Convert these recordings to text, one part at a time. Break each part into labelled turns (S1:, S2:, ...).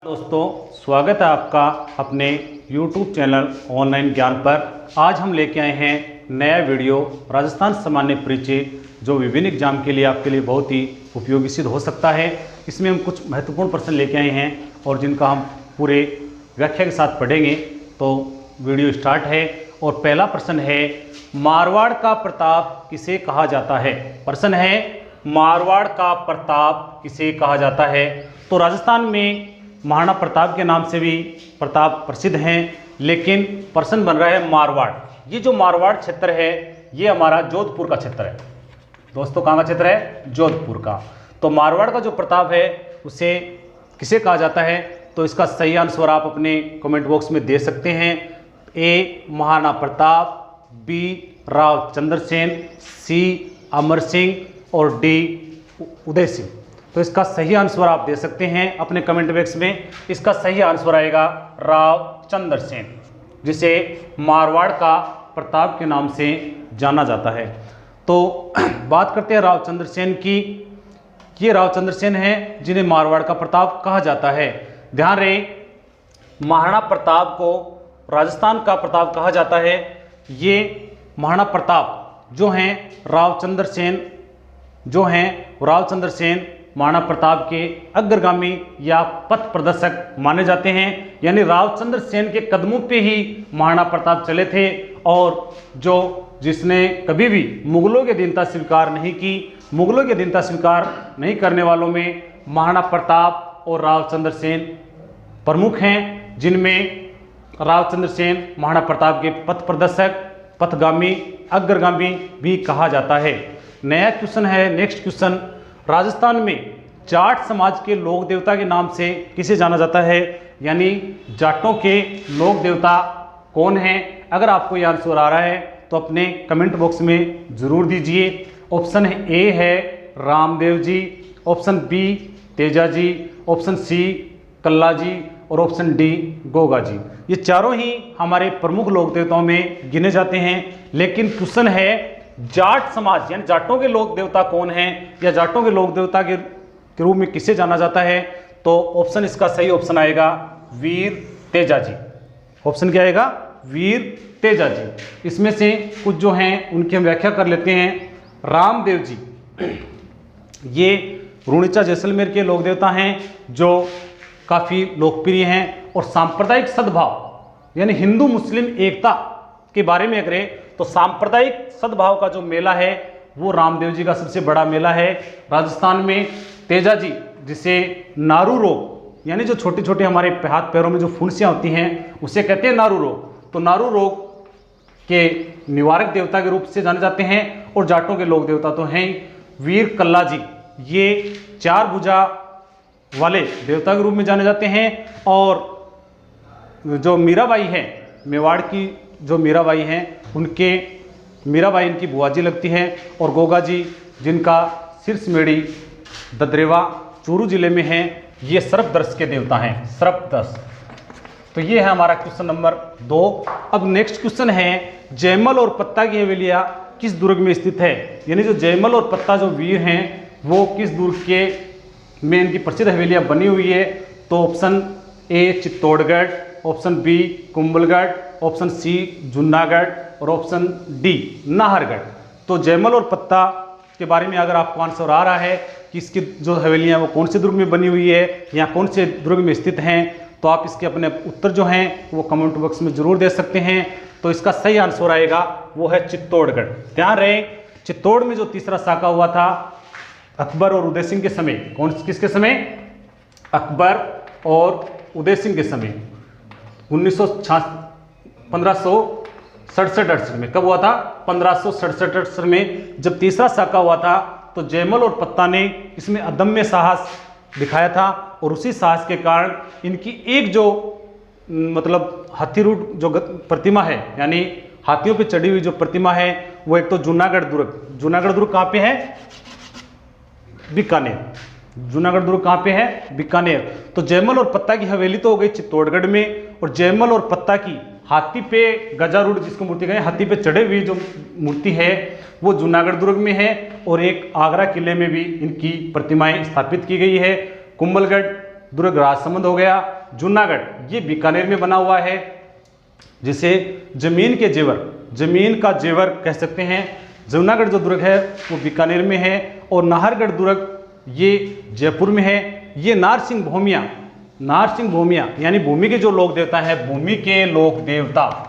S1: दोस्तों, स्वागत है आपका अपने YouTube चैनल ऑनलाइन ज्ञान पर। आज हम लेके आए हैं नया वीडियो राजस्थान सामान्य परिचय, जो विभिन्न एग्जाम के लिए आपके लिए बहुत ही उपयोगी सिद्ध हो सकता है। इसमें हम कुछ महत्वपूर्ण प्रश्न लेके आए हैं और जिनका हम पूरे व्याख्या के साथ पढ़ेंगे। तो वीडियो स्टार्ट है और पहला प्रश्न है, मारवाड़ का प्रताप किसे कहा जाता है। प्रश्न है, मारवाड़ का प्रताप किसे कहा जाता है। तो राजस्थान में महाराणा प्रताप के नाम से भी प्रताप प्रसिद्ध हैं, लेकिन प्रश्न बन रहा है मारवाड़। ये जो मारवाड़ क्षेत्र है ये हमारा जोधपुर का क्षेत्र है। दोस्तों, कहाँ का क्षेत्र है? जोधपुर का। तो मारवाड़ का जो प्रताप है उसे किसे कहा जाता है, तो इसका सही आंसर आप अपने कमेंट बॉक्स में दे सकते हैं। ए महाराणा प्रताप, बी राव चंद्रसेन, सी अमर सिंह और डी उदय सिंह। तो इसका सही आंसर आप दे सकते हैं अपने कमेंट बॉक्स में। इसका सही आंसर आएगा राव चंद्रसेन, जिसे मारवाड़ का प्रताप के नाम से जाना जाता है। तो बात करते हैं राव चंद्रसेन की। ये राव चंद्रसेन हैं जिन्हें मारवाड़ का प्रताप कहा जाता है। ध्यान रहे, महाराणा प्रताप को राजस्थान का प्रताप कहा जाता है। ये महाराणा प्रताप जो हैं राव चंद्रसेन महाराणा प्रताप के अग्रगामी या पथ प्रदर्शक माने जाते हैं। यानी राव चंद्रसेन के कदमों पे ही महाराणा प्रताप चले थे, और जिसने कभी भी मुगलों की अधीनता स्वीकार नहीं की, मुगलों की अधीनता स्वीकार नहीं करने वालों में महाराणा प्रताप और राव चंद्रसेन प्रमुख हैं, जिनमें राव चंद्रसेन महाराणा प्रताप के पथ प्रदर्शक, पथगामी, अग्रगामी भी कहा जाता है। नया क्वेश्चन है, नेक्स्ट क्वेश्चन, राजस्थान में जाट समाज के लोक देवता के नाम से किसे जाना जाता है। यानी जाटों के लोक देवता कौन हैं? अगर आपको ये आंसर आ रहा है तो अपने कमेंट बॉक्स में जरूर दीजिए। ऑप्शन ए है Ramdev ji, option B Teja ji, option सी कल्ला जी और ऑप्शन डी गोगा जी। ये चारों ही हमारे प्रमुख लोक देवताओं में गिने जाते हैं। लेकिन क्वेश्चन है, जाट समाज यानी जाटों के लोक देवता कौन हैं, या जाटों के लोक देवता के रूप में किसे जाना जाता है। तो ऑप्शन, इसका सही ऑप्शन आएगा वीर तेजा जी। ऑप्शन क्या आएगा? वीर तेजा जी। इसमें से कुछ जो हैं उनकी हम व्याख्या कर लेते हैं। रामदेव जी, ये रुणिचा जैसलमेर के लोक देवता हैं जो काफ़ी लोकप्रिय हैं, और सांप्रदायिक सद्भाव यानी हिंदू मुस्लिम एकता के बारे में करें तो सांप्रदायिक सद्भाव का जो मेला है वो रामदेव जी का सबसे बड़ा मेला है राजस्थान में। तेजा जी, जिसे नारू रोग यानी जो छोटे छोटे हमारे हाथ पैरों में जो फुंसियाँ होती हैं उसे कहते हैं नारू रोग। तो नारू रोग के निवारक देवता के रूप से जाने जाते हैं, और जाटों के लोक देवता तो हैं। वीर कल्ला जी, ये चार भुजा वाले देवता के रूप में जाने जाते हैं। और जो मीराबाई है, मेवाड़ की जो मीराबाई हैं, मीराबाई इनकी बुआजी लगती है। और गोगा जी, जिनका सिरसमेड़ी ददरेवा चूरू जिले में है, ये सर्पदर्श के देवता हैं, सर्पदर्श। तो ये है हमारा क्वेश्चन नंबर 2। अब नेक्स्ट क्वेश्चन है, जयमल और पत्ता की हवेलियां किस दुर्ग में स्थित है। यानी जो जयमल और पत्ता जो वीर हैं वो किस दुर्ग के में इनकी प्रसिद्ध हवेलियां बनी हुई है। तो option A Chittorgarh, option B Kumbhalgarh, option C Junagadh और ऑप्शन डी नाहरगढ़। तो जयमल और पत्ता के बारे में अगर आपको आंसर आ रहा है कि इसकी जो हवेलियां वो कौन से दुर्ग में बनी हुई है या कौन से दुर्ग में स्थित हैं, तो आप इसके अपने उत्तर जो हैं वो कमेंट बॉक्स में जरूर दे सकते हैं। तो इसका सही आंसर आएगा वो है चित्तौड़गढ़। ध्यान रहे, चित्तौड़ में जो तीसरा साका हुआ था अकबर और उदय सिंह के समय, किसके समय? अकबर और उदय सिंह के समय 1567-68 में। कब हुआ था? 1567-68 में जब तीसरा साका हुआ था, तो जयमल और पत्ता ने इसमें अदम्य साहस दिखाया था, और उसी साहस के कारण इनकी एक जो मतलब हाथीरूढ़ जो प्रतिमा है, यानी हाथियों पे चढ़ी हुई जो प्रतिमा है, वो एक तो जूनागढ़ दुर्ग कहाँ पे है? बीकानेर। जूनागढ़ दुर्ग कहाँ पे है? बीकानेर। तो जयमल और पत्ता की हवेली तो हो गई चित्तौड़गढ़ में, और जयमल और पत्ता की हाथी पे गजारूढ़ जिसको मूर्ति कहें, हाथी पे चढ़े हुई जो मूर्ति है वो जूनागढ़ दुर्ग में है, और एक आगरा किले में भी इनकी प्रतिमाएं स्थापित की गई है। कुंभलगढ़ दुर्ग राजसमंद हो गया। जूनागढ़ ये बीकानेर में बना हुआ है, जिसे जमीन के जेवर, जमीन का जेवर कह सकते हैं। जूनागढ़ जो दुर्ग है वो बीकानेर में है, और नाहरगढ़ दुर्ग ये जयपुर में है। ये नारसिंह भौमिया, नारसिंह भौमिया यानी भूमि के जो लोक देवता है, भूमि के लोक देवता,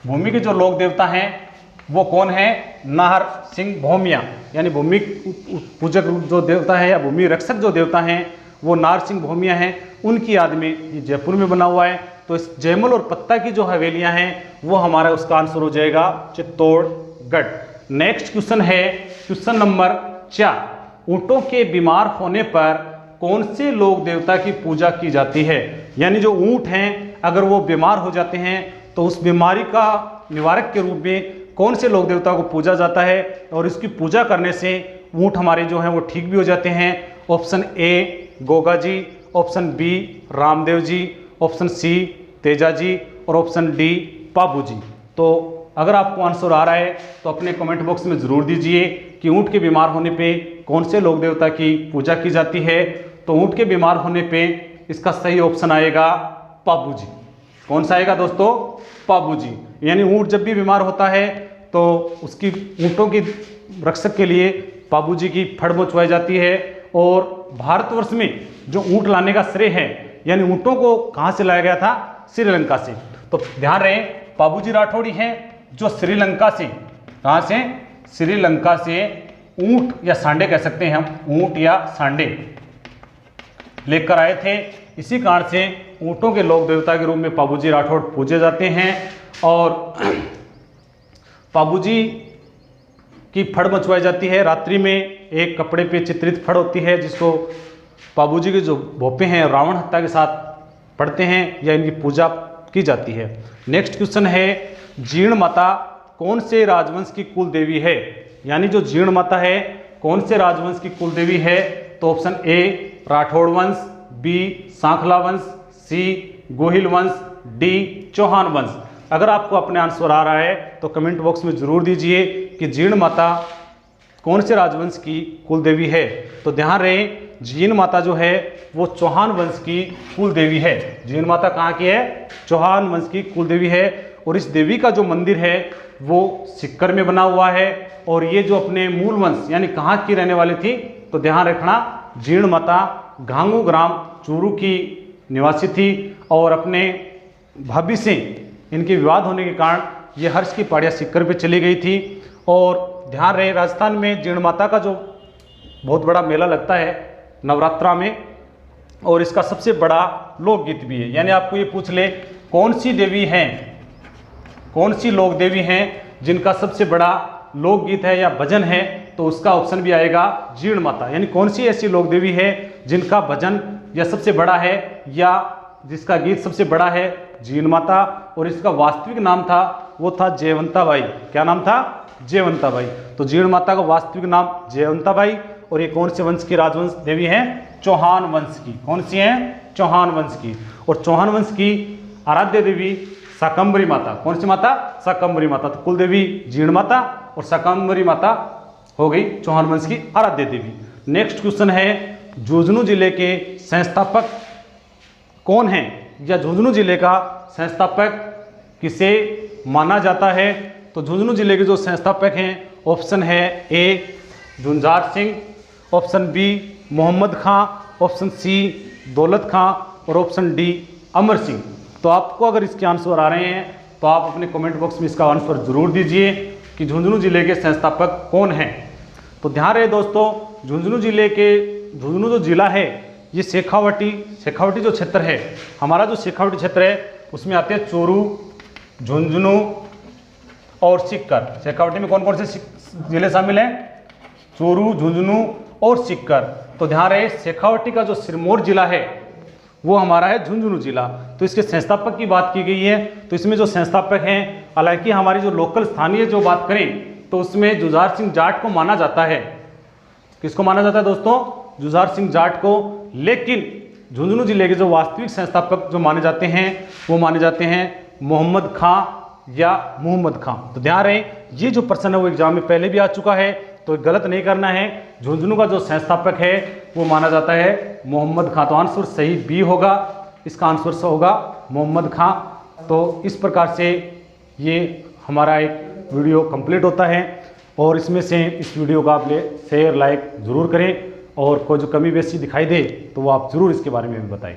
S1: भूमि के जो लोक देवता हैं वो कौन है? नाहर सिंह भौमिया, यानी भूमि पूजक जो देवता है या भूमि रक्षक जो देवता हैं वो नाहर सिंह भौमिया हैं। उनकी याद में ये जयपुर में बना हुआ है। तो इस जयमल और पत्ता की जो हवेलियां हैं वो हमारा उसका आंसर हो जाएगा चित्तौड़गढ़। नेक्स्ट क्वेश्चन है क्वेश्चन नंबर 4। ऊंटों के बीमार होने पर कौन से लोक देवता की पूजा की जाती है? यानी जो ऊंट हैं अगर वो बीमार हो जाते हैं तो उस बीमारी का निवारक के रूप में कौन से लोक देवता को पूजा जाता है, और इसकी पूजा करने से ऊंट हमारे जो हैं वो ठीक भी हो जाते हैं? Option A Goga ji, option B Ramdev ji, option C Teja ji, और ऑप्शन डी पाबू जी। तो अगर आपको आंसर आ रहा है तो अपने कमेंट बॉक्स में ज़रूर दीजिए कि ऊंट के बीमार होने पे कौन से लोक देवता की पूजा की जाती है। तो ऊंट के बीमार होने पे इसका सही ऑप्शन आएगा पाबू जी। कौन सा आएगा दोस्तों? पाबू जी। यानी ऊंट जब भी बीमार होता है तो उसकी ऊंटों की रक्षक के लिए पाबू जी की फड़ मचवाई जाती है। और भारतवर्ष में जो ऊंट लाने का श्रेय है, यानी ऊंटों को कहाँ से लाया गया था? श्रीलंका से। तो ध्यान रहे पाबू जी राठौड़ी हैं जो श्रीलंका से, कहाँ से? श्रीलंका से ऊंट या सांडे कह सकते हैं हम, ऊंट या सांडे लेकर आए थे। इसी कारण से ऊंटों के लोक देवता के रूप में पाबू जी राठौड़ पूजे जाते हैं। और पाबू जी की फड़ मचवाई जाती है। रात्रि में एक कपड़े पे चित्रित फड़ होती है जिसको पाबू जी के जो भोपे हैं रावण हत्या के साथ पढ़ते हैं या इनकी पूजा की जाती है। नेक्स्ट क्वेश्चन है जीर्ण माता कौन से राजवंश की कुल देवी है? यानी जो जीर्ण माता है कौन से राजवंश की कुल देवी है? तो ऑप्शन ए राठौड़ वंश, बी सांखला वंश, सी गोहिल वंश, डी चौहान वंश। अगर आपको अपने आंसर आ रहा है तो कमेंट बॉक्स में जरूर दीजिए कि जीर्ण माता कौन से राजवंश की कुल देवी है। तो ध्यान रहे जीर्ण माता जो है वो चौहान वंश की कुल देवी है। जीर्ण माता कहाँ की है? चौहान वंश की कुल देवी है। और इस देवी का जो मंदिर है वो सिक्कर में बना हुआ है। और ये जो अपने मूल वंश यानी कहाँ की रहने वाली थी? तो ध्यान रखना जीर्ण माता घांगू ग्राम चूरू की निवासी थी। और अपने भाभी से इनके विवाद होने के कारण ये हर्ष की पहाड़ियाँ सिक्कर पे चली गई थी। और ध्यान रहे राजस्थान में जीर्ण माता का जो बहुत बड़ा मेला लगता है नवरात्रा में, और इसका सबसे बड़ा लोकगीत भी है। यानी आपको ये पूछ ले कौन सी देवी हैं, कौन सी लोक देवी हैं जिनका सबसे बड़ा लोकगीत है या भजन है, तो उसका ऑप्शन भी आएगा जीर्ण माता। यानी कौन सी ऐसी लोक देवी है जिनका भजन या सबसे बड़ा है या जिसका गीत सबसे बड़ा है? जीर्ण माता। और इसका वास्तविक नाम था वो था जयवंता बाई। क्या नाम था? जयवंता बाई। तो जीर्ण माता का वास्तविक नाम जयवंता बाई। और ये कौन से वंश की राजवंश देवी हैं? चौहान वंश की। कौन सी हैं? चौहान वंश की। और चौहान वंश की आराध्य देवी शाकंभरी माता। कौन सी माता? शाकंभरी माता। तो कुल देवी जीर्ण माता और शाकंभरी माता हो गई चौहान वंश की आराध्य देवी। नेक्स्ट क्वेश्चन है झुंझुनू जिले के संस्थापक कौन हैं, या झुंझुनू जिले का संस्थापक किसे माना जाता है? तो झुंझुनू जिले के जो संस्थापक हैं ऑप्शन है ए झुंझार सिंह, ऑप्शन बी मोहम्मद खां, ऑप्शन सी दौलत खां, और ऑप्शन डी अमर सिंह। तो आपको अगर इसके आंसर आ रहे हैं तो आप अपने कमेंट बॉक्स में इसका आंसर जरूर दीजिए कि झुंझुनू जिले के संस्थापक कौन हैं। तो ध्यान रहे दोस्तों झुंझुनू जो जिला है ये शेखावटी जो क्षेत्र है, हमारा जो शेखावटी क्षेत्र है उसमें आते हैं चोरू, झुंझुनू और सिक्कर। शेखावटी में कौन कौन से जिले शामिल हैं? चोरू, झुंझुनू और सिक्कर। तो ध्यान रहे शेखावटी का जो सिरमौर जिला है वो हमारा है झुंझुनू जिला। तो इसके संस्थापक की बात की गई है। तो इसमें जो संस्थापक हैं, हालांकि हमारी जो लोकल स्थानीय जो बात करें तो उसमें जुझार सिंह जाट को माना जाता है। किसको माना जाता है दोस्तों? जुझार सिंह जाट को। लेकिन झुंझुनू जिले के जो वास्तविक संस्थापक जो माने जाते हैं वो माने जाते हैं मोहम्मद खां या मोहम्मद खां। तो ध्यान रहे ये जो प्रश्न है वो एग्जाम में पहले भी आ चुका है। तो गलत नहीं करना है। झुंझुनू का जो संस्थापक है वो माना जाता है मोहम्मद खां। तो आंसर सही बी होगा, इसका आंसर होगा मोहम्मद खां। तो इस प्रकार से ये हमारा एक वीडियो कंप्लीट होता है और इसमें से इस वीडियो को आप शेयर लाइक ज़रूर करें और कोई जो कमी बेसी दिखाई दे तो वो आप ज़रूर इसके बारे में भी बताएं।